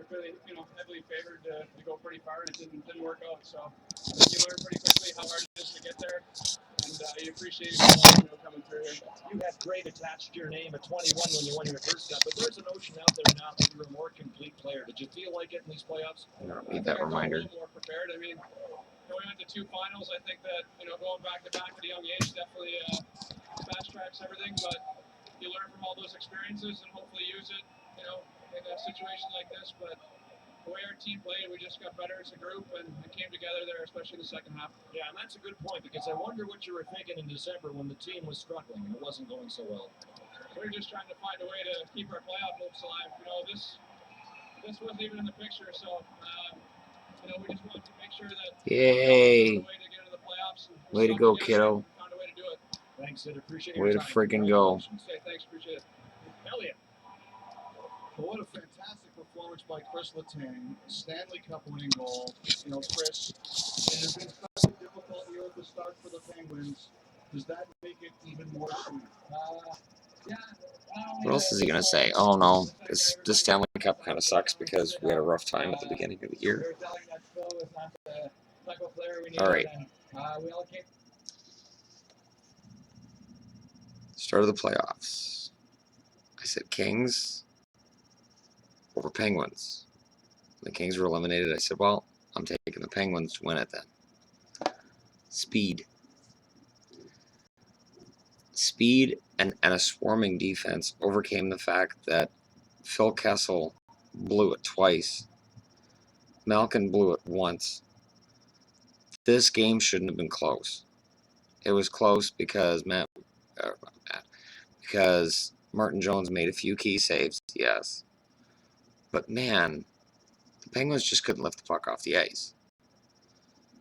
really, heavily favored to go pretty far, and it didn't work out. So I think you learn pretty quickly how hard it is to get there, and you appreciate coming through here. You had great attached to your name at 21 when you won your first cup, but there's a notion out there now that you're a more complete player. Did you feel like it in these playoffs? I don't need that reminder. A little more prepared. I mean, going into 2 finals, I think that going back to back at a young age definitely fast tracks everything, but you learn from all those experiences and hopefully use it, in a situation like this. But the way our team played, we just got better as a group and it came together there, especially in the second half. Yeah, and that's a good point because I wonder what you were thinking in December when the team was struggling and it wasn't going so well. We were just trying to find a way to keep our playoff hopes alive. This wasn't even in the picture, so we just wanted to make sure that Yay! way to get into the playoffs. Way to go, kiddo. Found a way to do it. Thanks, Sid. Appreciate Way your to time. freaking go. Thanks, appreciate it. Elliot. Well, what a fantastic performance by Chris Letang. Stanley Cup winning goal. Chris, it has been such a difficult year at the start for the Penguins. Does that make it even more sweet? Yeah. What else is he going to say? Oh, no. This Stanley Cup kind of sucks because we had a rough time at the beginning of the year. All right. Start of the playoffs. I said Kings over Penguins. The Kings were eliminated. I said, well, I'm taking the Penguins to win it then. Speed and a swarming defense overcame the fact that Phil Kessel blew it twice. Malkin blew it once. This game shouldn't have been close. It was close because because Martin Jones made a few key saves, yes. But man, the Penguins just couldn't lift the puck off the ice.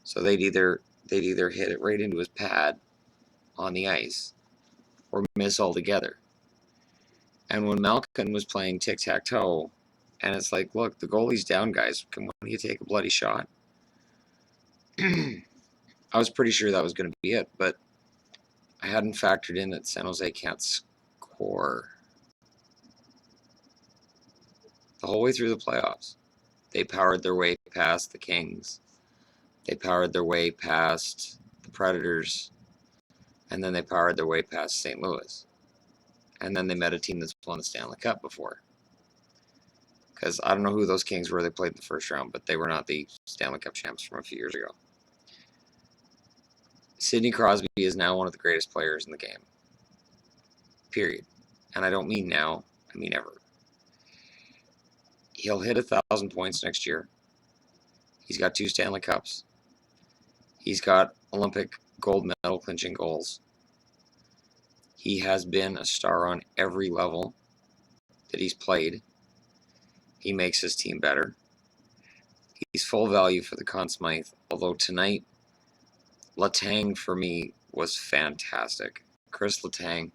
So they'd either hit it right into his pad on the ice or miss altogether. And when Malkin was playing tic-tac-toe, and it's like, look, the goalie's down, guys. Can one of you take a bloody shot? I was pretty sure that was going to be it, but I hadn't factored in that San Jose can't score. The whole way through the playoffs, they powered their way past the Kings. They powered their way past the Predators. And then they powered their way past St. Louis. And then they met a team that's won the Stanley Cup before. Because I don't know who those Kings were they played in the first round, but they were not the Stanley Cup champs from a few years ago. Sidney Crosby is now one of the greatest players in the game. Period. And I don't mean now, I mean ever. He'll hit 1,000 points next year. He's got 2 Stanley Cups. He's got Olympic gold medal clinching goals. He has been a star on every level that he's played. He makes his team better. He's full value for the Conn Smythe, although tonight, Letang for me was fantastic. Chris Letang,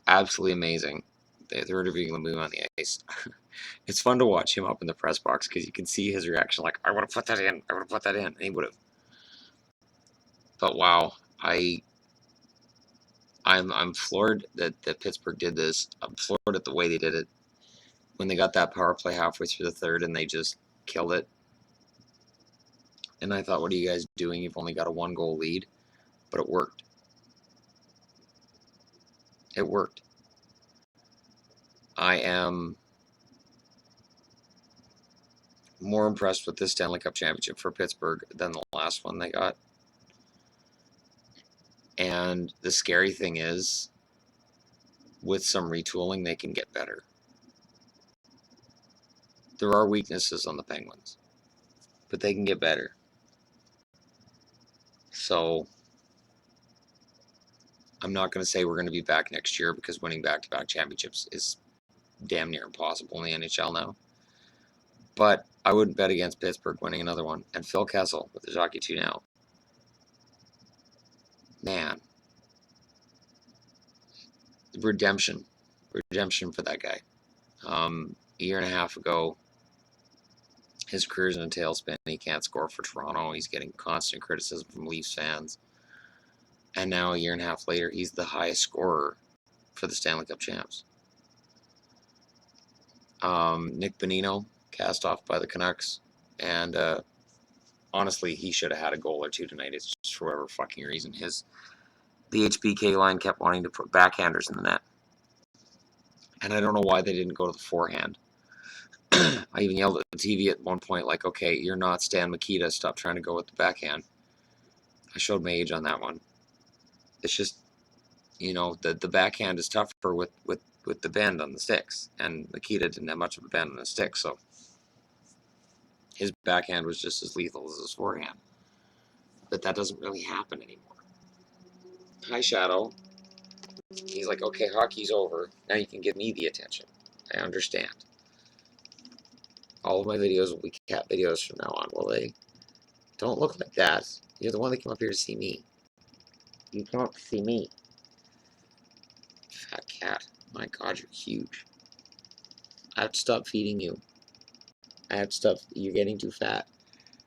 absolutely amazing. They're interviewing him on the ice. It's fun to watch him up in the press box because you can see his reaction like, I want to put that in, I want to put that in, and he would have. But wow, I'm floored that Pittsburgh did this. I'm floored at the way they did it. When they got that power play halfway through the third and they just killed it. And I thought, what are you guys doing? You've only got a 1-goal lead. But it worked. It worked. I am more impressed with this Stanley Cup championship for Pittsburgh than the last one they got. And the scary thing is, with some retooling, they can get better. There are weaknesses on the Penguins, but they can get better. So, I'm not going to say we're going to be back next year because winning back-to-back championships is damn near impossible in the NHL now. But I wouldn't bet against Pittsburgh winning another one. And Phil Kessel with his Hockey 2 Now. Man. Redemption for that guy. A year and a half ago, his career's in a tailspin. He can't score for Toronto. He's getting constant criticism from Leafs fans. And now, a year and a half later, he's the highest scorer for the Stanley Cup champs. Nick Bonino cast off by the Canucks, and honestly, he should have had a goal or two tonight. It's just for whatever fucking reason the HBK line kept wanting to put backhanders in the net, and I don't know why they didn't go to the forehand. I even yelled at the TV at one point, like, "Okay, you're not Stan Mikita. Stop trying to go with the backhand." I showed my age on that one. It's just, the backhand is tougher with the bend on the sticks, and Nikita didn't have much of a bend on the stick, so his backhand was just as lethal as his forehand. But that doesn't really happen anymore. Hi, Shadow. He's like, okay, hockey's over. Now you can give me the attention. I understand. All of my videos will be cat videos from now on, will they? Don't look like that. You're the one that came up here to see me. You come up to see me. Fat cat. My God, you're huge. I have to stop feeding you. I have to stop. You're getting too fat.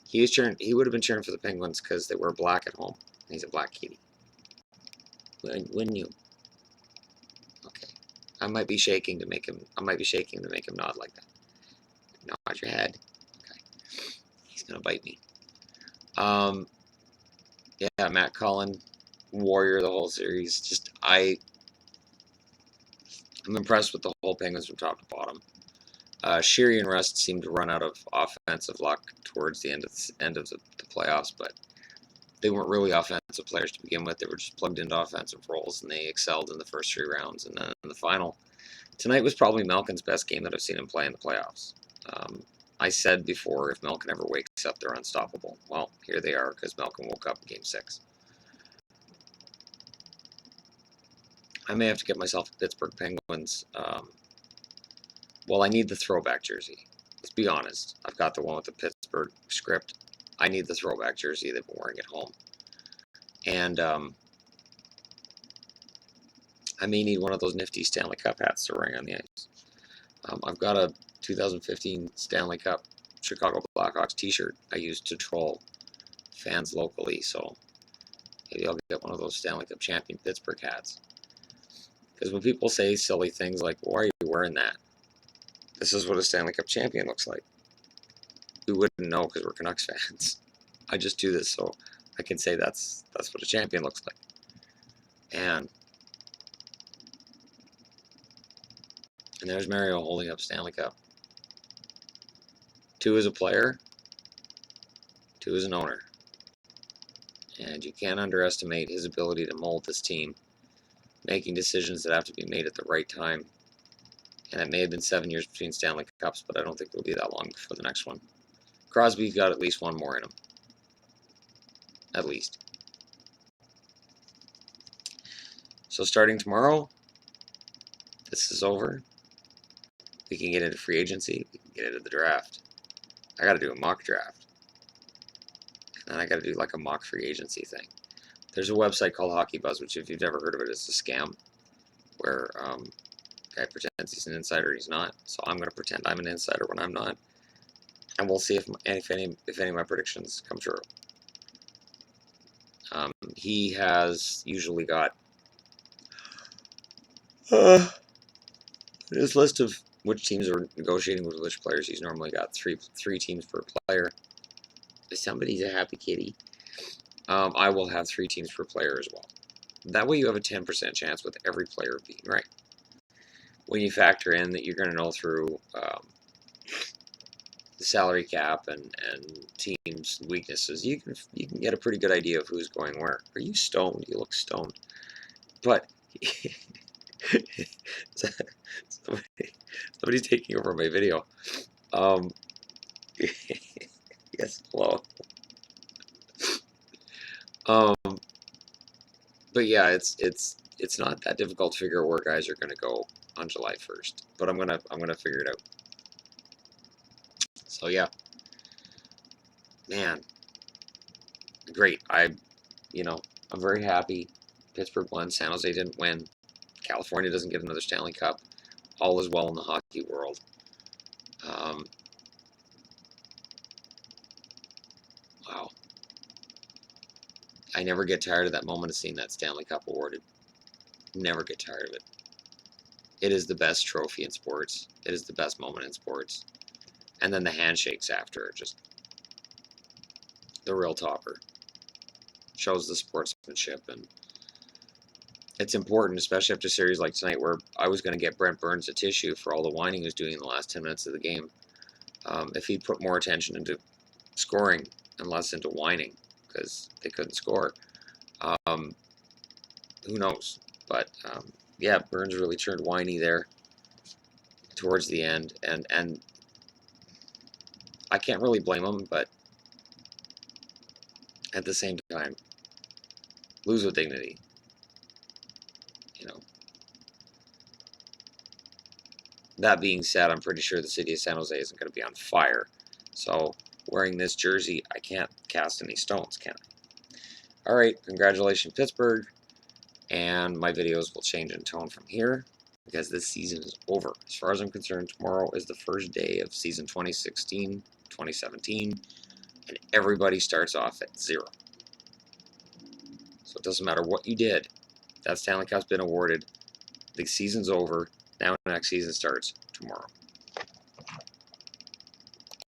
He would have been cheering for the Penguins because they wear black at home. He's a black kitty. Wouldn't you? Okay. I might be shaking to make him nod like that. Nod your head. Okay. He's gonna bite me. Yeah, Matt Cullen, Warrior the whole series. I'm impressed with the whole Penguins from top to bottom. Sheary and Rust seemed to run out of offensive luck towards the end of the playoffs, but they weren't really offensive players to begin with. They were just plugged into offensive roles, and they excelled in the first 3 rounds. And then in the final, tonight was probably Malkin's best game that I've seen him play in the playoffs. I said before, if Malkin ever wakes up, they're unstoppable. Well, here they are, because Malkin woke up in Game 6. I may have to get myself a Pittsburgh Penguins. Well, I need the throwback jersey. Let's be honest. I've got the one with the Pittsburgh script. I need the throwback jersey. They've been wearing at home. And I may need one of those nifty Stanley Cup hats they're wearing on the ice. I've got a 2015 Stanley Cup Chicago Blackhawks t-shirt I used to troll fans locally, so maybe I'll get one of those Stanley Cup champion Pittsburgh hats. Because when people say silly things like, why are you wearing that? This is what a Stanley Cup champion looks like. We wouldn't know because we're Canucks fans. I just do this so I can say that's what a champion looks like. And there's Mario holding up Stanley Cup. 2 as a player, 2 as an owner. And you can't underestimate his ability to mold this team, making decisions that have to be made at the right time. And it may have been 7 years between Stanley Cups, but I don't think it'll be that long before the next one. Crosby's got at least 1 more in him. At least. So starting tomorrow, this is over. We can get into free agency. We can get into the draft. I got to do a mock draft. And then I got to do like a mock free agency thing. There's a website called Hockey Buzz, which if you've never heard of it, is a scam. Where guy pretends he's an insider, he's not. So I'm going to pretend I'm an insider when I'm not. And we'll see if any of my predictions come true. He has usually got his list of which teams are negotiating with which players. He's normally got three teams per player. If somebody's a happy kitty, I will have 3 teams per player as well. That way you have a 10% chance with every player being right. When you factor in that you're going to know through the salary cap and teams' weaknesses, you can get a pretty good idea of who's going where. Are you stoned? You look stoned. But somebody's taking over my video. Yes, hello. But yeah, it's not that difficult to figure out where guys are going to go on July 1st. But I'm gonna figure it out. So yeah, man, great. I'm very happy. Pittsburgh won. San Jose didn't win. California doesn't get another Stanley Cup. All is well in the hockey world. Wow. I never get tired of that moment of seeing that Stanley Cup awarded. Never get tired of it. It is the best trophy in sports. It is the best moment in sports. And then the handshakes after are just the real topper. Shows the sportsmanship, and it's important, especially after a series like tonight where I was going to get Brent Burns a tissue for all the whining he was doing in the last 10 minutes of the game. If he'd put more attention into scoring and less into whining because they couldn't score, who knows? But yeah, Burns really turned whiny there towards the end, and I can't really blame him, but at the same time, lose with dignity. You know. That being said, I'm pretty sure the city of San Jose isn't going to be on fire. So wearing this jersey, I can't cast any stones, can I? All right, congratulations, Pittsburgh. And my videos will change in tone from here because this season is over. As far as I'm concerned, tomorrow is the first day of season 2016-2017, and everybody starts off at 0. So it doesn't matter what you did. That Stanley Cup's been awarded. The season's over. Now next season starts tomorrow.